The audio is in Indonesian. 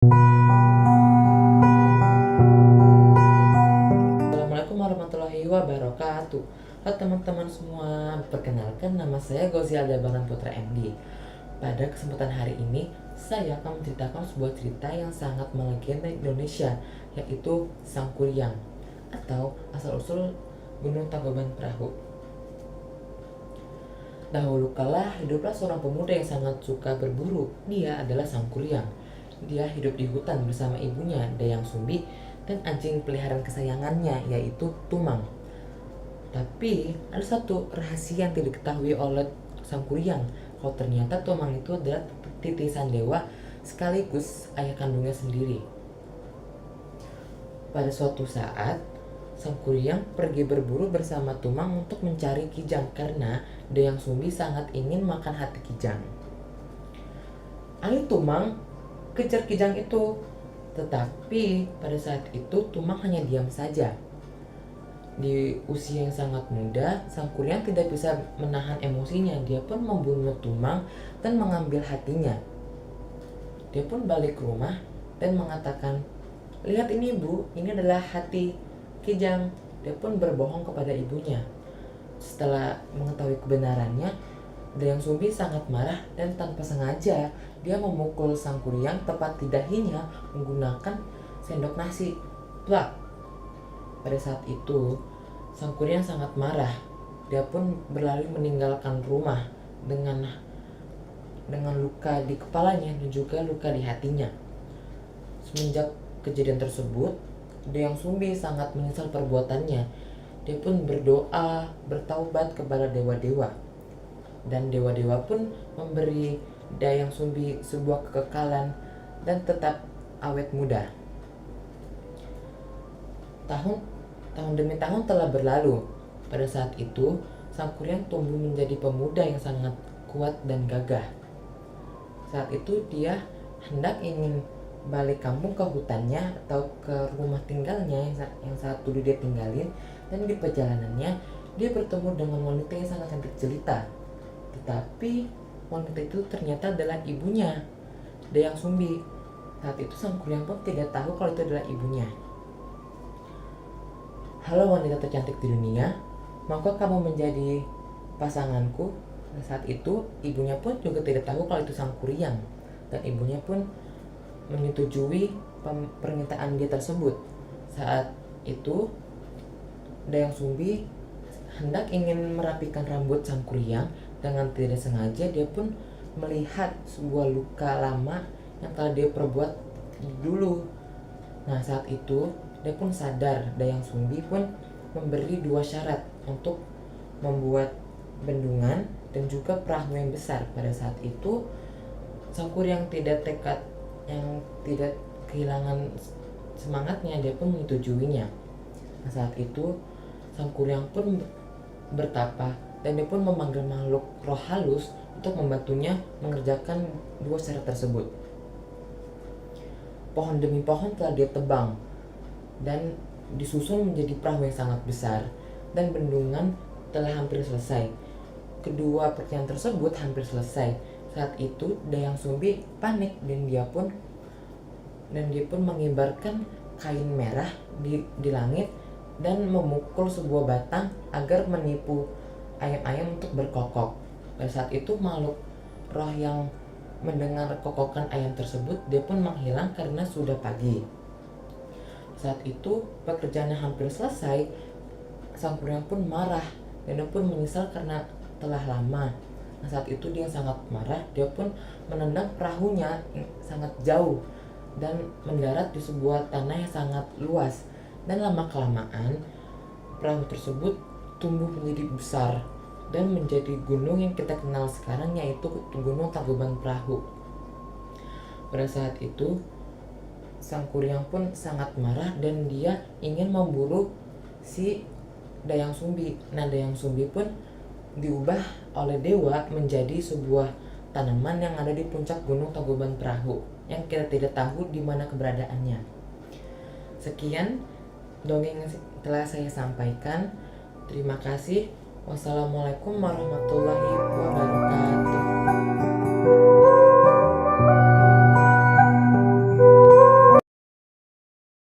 Assalamualaikum warahmatullahi wabarakatuh. Halo teman-teman semua, perkenalkan nama saya Gozi Aldabaran Putra MD. Pada kesempatan hari ini, saya akan menceritakan sebuah cerita yang sangat melegenda Indonesia, yaitu Sangkuriang atau asal-usul Gunung Tangkuban Perahu. Dahulu kala hiduplah seorang pemuda yang sangat suka berburu. Dia adalah Sangkuriang. Dia hidup di hutan bersama ibunya, Dayang Sumbi, dan anjing peliharaan kesayangannya, yaitu Tumang. Tapi ada satu rahasia yang tidak diketahui oleh Sangkuriang, kalau ternyata Tumang itu adalah titisan dewa sekaligus ayah kandungnya sendiri. Pada suatu saat, Sangkuriang pergi berburu bersama Tumang untuk mencari kijang karena Dayang Sumbi sangat ingin makan hati kijang. Ayo Tumang, kejar kijang itu. Tetapi pada saat itu Tumang hanya diam saja. Di usia yang sangat muda, Sangkuriang tidak bisa menahan emosinya. Dia pun membunuh Tumang dan mengambil hatinya. Dia pun balik ke rumah dan mengatakan, "Lihat ini Bu, ini adalah hati kijang." Dia pun berbohong kepada ibunya. Setelah mengetahui kebenarannya, Dayang Sumbi sangat marah dan tanpa sengaja dia memukul Sangkuriang tepat di dahinya menggunakan sendok nasi. Plak! Pada saat itu, Sangkuriang sangat marah. Dia pun berlari meninggalkan rumah dengan luka di kepalanya dan juga luka di hatinya. Semenjak kejadian tersebut, Dayang Sumbi sangat menyesal perbuatannya. Dia pun berdoa, bertaubat kepada dewa-dewa. Dan dewa-dewa pun memberi Dayang Sumbi sebuah kekekalan dan tetap awet muda. Tahun demi tahun telah berlalu. Pada saat itu, Sangkuriang tumbuh menjadi pemuda yang sangat kuat dan gagah. Saat itu dia hendak ingin balik kampung ke hutannya atau ke rumah tinggalnya yang saat dulu dia tinggalin, dan di perjalanannya dia bertemu dengan wanita yang sangat cantik jelita. Tetapi wanita itu ternyata adalah ibunya, Dayang Sumbi. Saat itu Sangkuriang pun tidak tahu kalau itu adalah ibunya. "Halo wanita tercantik di dunia, maukah kamu menjadi pasanganku?" Saat itu ibunya pun juga tidak tahu kalau itu Sangkuriang, dan ibunya pun menyetujui permintaan dia tersebut. Saat itu Dayang Sumbi hendak ingin merapikan rambut Sangkuriang. Dengan tidak sengaja dia pun melihat sebuah luka lama yang telah dia perbuat dulu. Nah, saat itu dia pun sadar. Dayang Sumbi pun memberi 2 syarat untuk membuat bendungan dan juga perahu yang besar. Pada saat itu Sangkuriang tidak kehilangan semangatnya, dia pun menyetujuinya. Nah, saat itu Sangkuriang pun bertapa dan dia pun memanggil makhluk roh halus untuk membantunya mengerjakan 2 syarat tersebut. Pohon demi pohon telah dia tebang dan disusun menjadi perahu yang sangat besar, dan bendungan telah hampir selesai. Kedua pekerjaan tersebut hampir selesai. Saat itu Dayang Sumbi panik dan dia pun mengibarkan kain merah di langit dan memukul sebuah batang agar menipu ayam-ayam untuk berkokok. Pada saat itu makhluk roh yang mendengar kokokan ayam tersebut, dia pun menghilang karena sudah pagi. Saat itu pekerjaannya hampir selesai. Sangkuriang pun marah dan dia pun menyesal karena telah lama. Nah, saat itu dia sangat marah. Dia pun menendang perahunya yang sangat jauh dan mendarat di sebuah tanah yang sangat luas. Dan lama-kelamaan perahu tersebut tumbuh menjadi besar dan menjadi gunung yang kita kenal sekarang, yaitu Gunung Tangkuban Perahu. Pada saat itu Sangkuriang pun sangat marah dan dia ingin memburu si Dayang Sumbi. Nah, Dayang Sumbi pun diubah oleh dewa menjadi sebuah tanaman yang ada di puncak Gunung Tangkuban Perahu yang kita tidak tahu di mana keberadaannya. Sekian dongeng yang telah saya sampaikan. Terima kasih. Wassalamualaikum warahmatullahi wabarakatuh.